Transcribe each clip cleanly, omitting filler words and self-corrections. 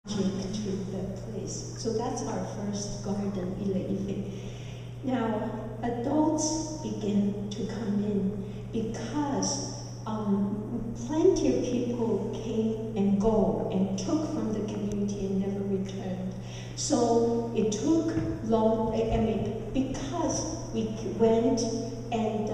magic to the place. So that's our first garden, Ile-Ife. Now, adults begin to come in because plenty of people came and go and took from the community and never returned. So it took long, because we went and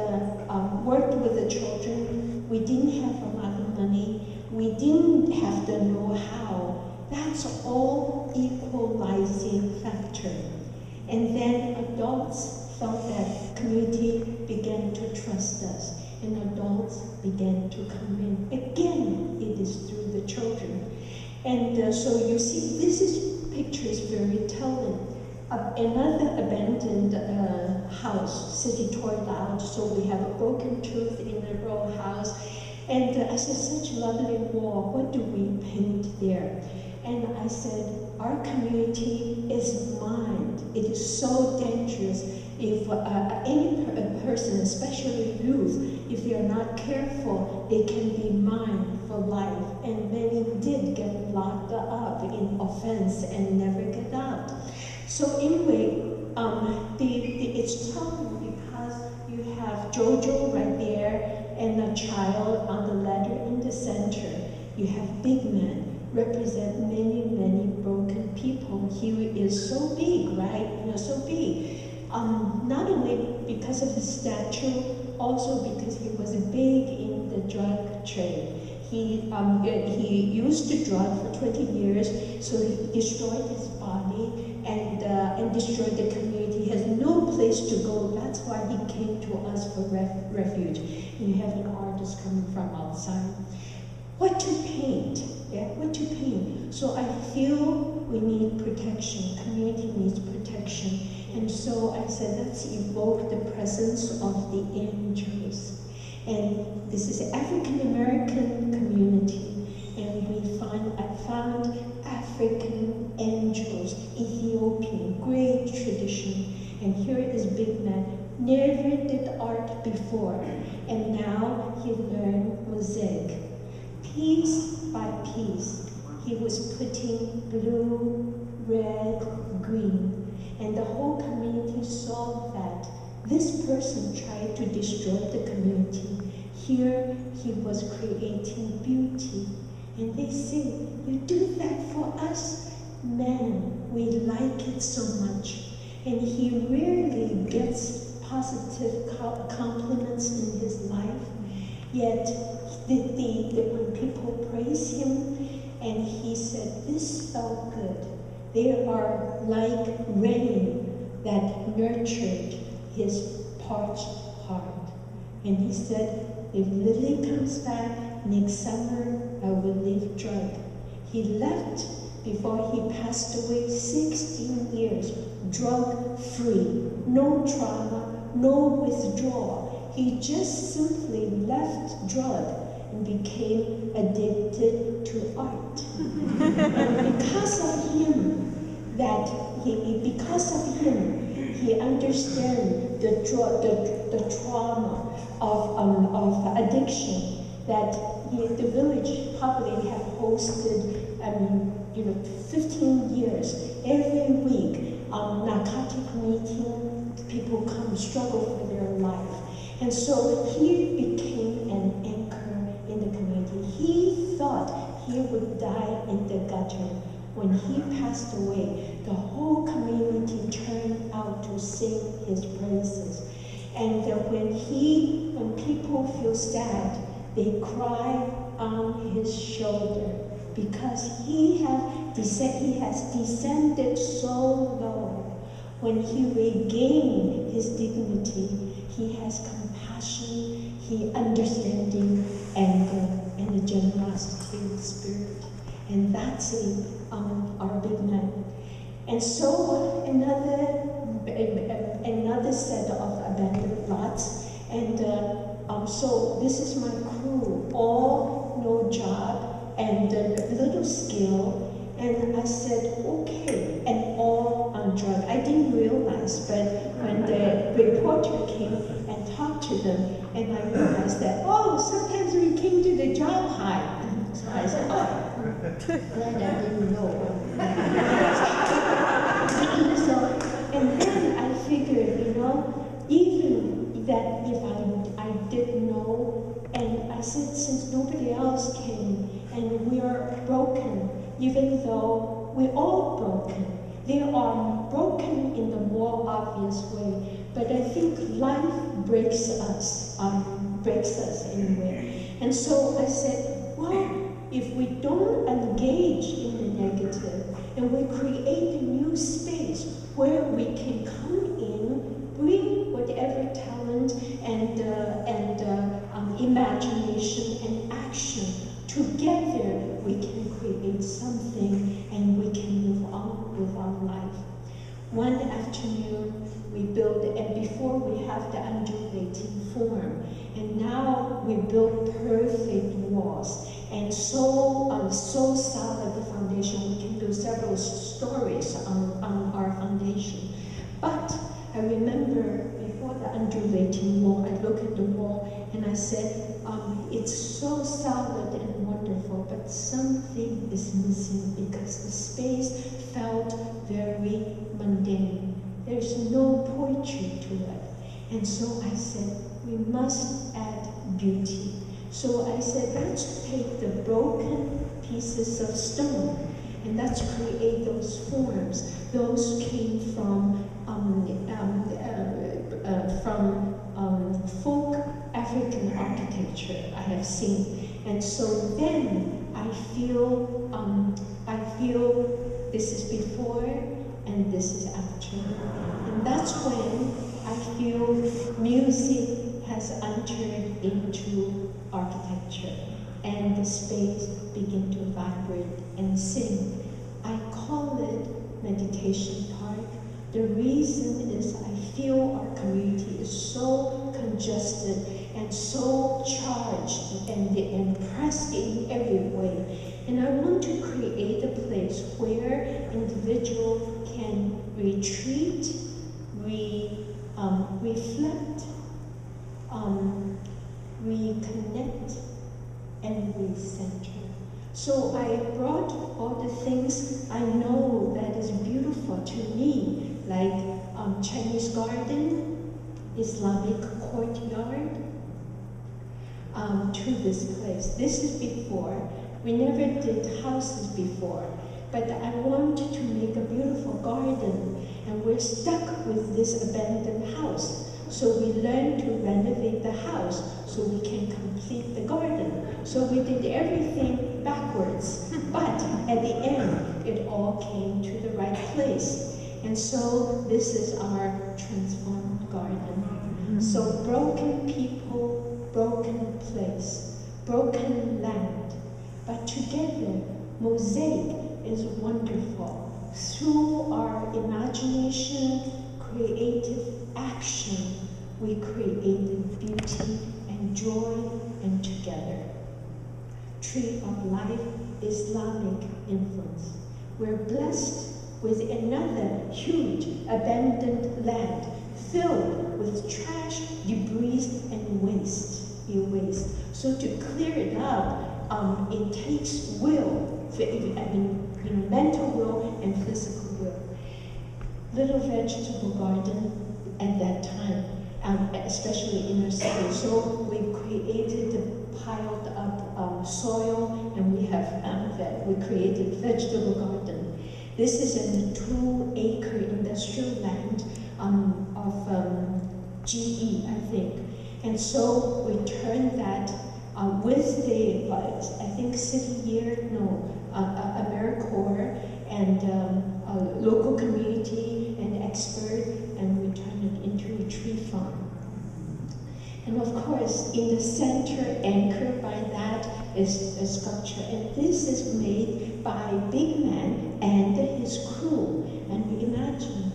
worked with the children, we didn't have a lot of money, we didn't have the know-how. That's all equalizing factor. And then adults felt that community began to trust us, and adults began to come in. Again, it is through the children. And so you see, picture is very telling. Another abandoned house, city tore out, so we have a broken tooth in the row house. And I said, such lovely wall, what do we paint there? And I said, our community is mined. It is so dangerous. If any person, especially youth, if they are not careful, they can be mined for life. And many did get locked up in offense and never get out. So anyway, it's telling because you have Jojo right there and a child on the ladder in the center. You have big men represent many, many broken people. He is so big, right? So big. Not only because of his stature, also because he was big in the drug trade. He used to drug for 20 years, so he destroyed his body and destroyed the community. He has no place to go. That's why he came to us for refuge. And you have an artist coming from outside. What to paint? Yeah, what to paint? So I feel we need protection. Community needs protection. And so I said, let's evoke the presence of the angels. And this is an African-American community. And I found African angels, Ethiopian, great tradition. And here is big man, never did art before. And now he learned mosaic. Piece by piece, he was putting blue, red, green. And the whole community saw that this person tried to destroy the community. Here, he was creating beauty. And they say, you do that for us? Man, we like it so much. And he rarely gets positive compliments in his life. Yet, when people praise him, and he said, this felt good. They are like rain that nurtured his parched heart. And he said, if Lily comes back next summer, I will leave drug. He left before he passed away 16 years, drug-free, no trauma, no withdrawal. He just simply left drug and became addicted to art. And because of him, he understands the trauma of addiction that the village probably have hosted 15 years. Every week, narcotic meeting, people come struggle for their life. And so he became an anchor in the community. He thought he would die in the gutter. When he passed away, the whole community turned out to sing his praises. And when people feel sad, they cry on his shoulder because he has descended so low. When he regained his dignity, he has compassion, he understanding, and the generosity of the spirit. And that's our big man. And so another set of abandoned lots. And so this is my crew, all no job and little skill. And I said, okay, and all on drug. I didn't realize, but when the reporter came and talked to them, and I realized that, oh, sometimes we came to the job high. So I said, oh, glad I didn't know. even though we're all broken. They are broken in the more obvious way, but I think life breaks us anyway. And so I said, well, if we don't engage in the negative and we create a new space where we can come in, bring whatever talent and imagination and action, together we can create something and we can move on with our life. One afternoon we built, and before we have the undulating form, and now we build perfect walls, and so solid the foundation. We can do several stories on our foundation. But I remember before the undulating wall, I looked at the wall and I said, it's so solid and wonderful, but something is missing because the space felt very mundane. There's no poetry to it. And so I said, we must add beauty. So I said, let's take the broken pieces of stone and let's create those forms. Those came from folk African architecture I have seen. And so then I feel this is before and this is after. And that's when I feel music has entered into architecture and the space begin to vibrate and sing. I call it meditation park. The reason is I feel our community is so congested and so charged and pressed in every way. And I want to create a place where individuals can retreat, reflect, reconnect, and recenter. So I brought all the things I know that is beautiful to me, like Chinese garden, Islamic courtyard, to this place. This is before. We never did houses before, but I want to make a beautiful garden, and we're stuck with this abandoned house. So we learned to renovate the house so we can complete the garden. So we did everything backwards, but at the end, it all came to the right place. And so this is our transformed garden. So broken people, broken place, broken land, but together, mosaic is wonderful. Through our imagination, creative action, we created beauty and joy and together. Tree of Life, Islamic influence. We're blessed with another huge abandoned land filled with trash, debris, and waste. So to clear it up, it takes will, mental will and physical will. Little vegetable garden at that time, especially inner city. So we created the piled up soil, and we created vegetable garden. This is a 2-acre industrial land of GE, I think. And so we turned that with the, I think AmeriCorps and local community and expert, and we turned it into a tree farm. And of course, in the center, anchored by that, is a sculpture. And this is made by Big Man and his crew. And we imagine.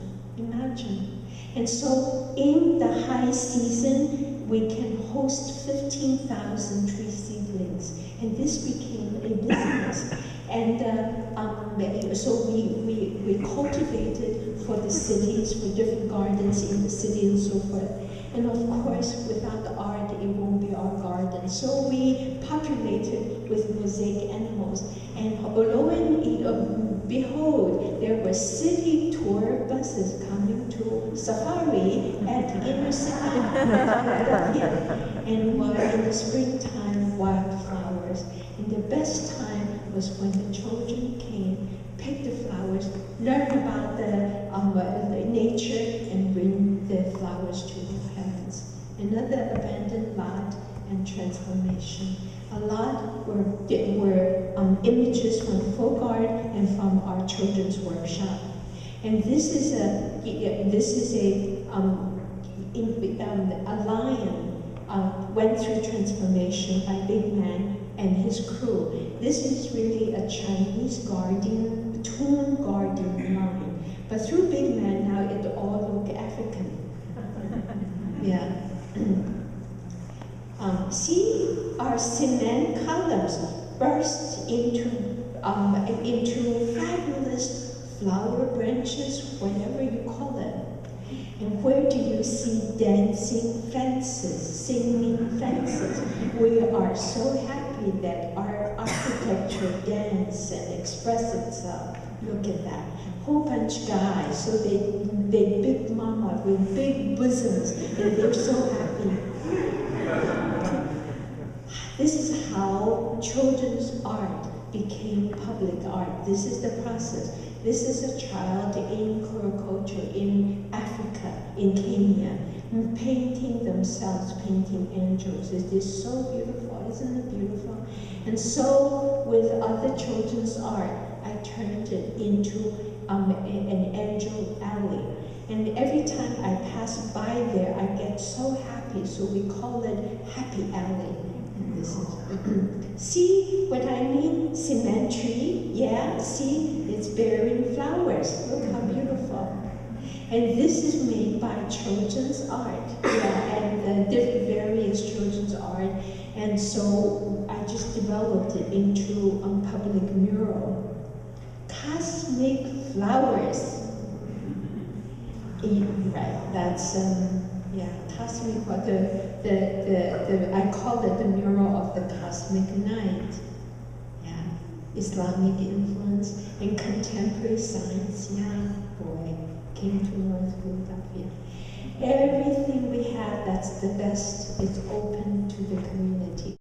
And so in the high season, we can host 15,000 tree seedlings. And this became a business. And so we cultivated for the cities, for different gardens in the city and so forth. And of course, without the art, it won't be our garden. So we populated with mosaic animals. And lo and behold, there were city tour buses coming to safari at inner city. And while in the springtime, wildflowers. And the best time was when the children came another abandoned lot and transformation. A lot were images from folk art and from our children's workshop. And this is a lion went through transformation by Big Man and his crew. This is really a Chinese guardian, tomb guardian lion. But through Big Man now it all look African. Yeah. See our cement columns burst into fabulous flower branches, whatever you call them. And where do you see dancing fences, singing fences? We are so happy that our architecture dance and express itself. Look at that. Whole bunch guys, so they big mama with big bosoms, and they're so happy. This is how children's art became public art. This is the process. This is a child in Korokocho, in Africa, in Kenya, painting themselves, painting angels. It is so beautiful, isn't it beautiful? And so with other children's art, I turned it into an angel alley. And every time I pass by there, I get so happy, so we call it Happy Alley. This is see what I mean? Symmetry, yeah, see, it's bearing flowers. Look how beautiful. And this is made by children's art, yeah, and different various children's art. And so I just developed it into a public mural. Cosmic flowers. Right, that's yeah, cosmic. I call it the mural of the cosmic night. Yeah, Islamic influence and contemporary science. Yeah, boy, came to North Philadelphia. Everything we have that's the best is open to the community.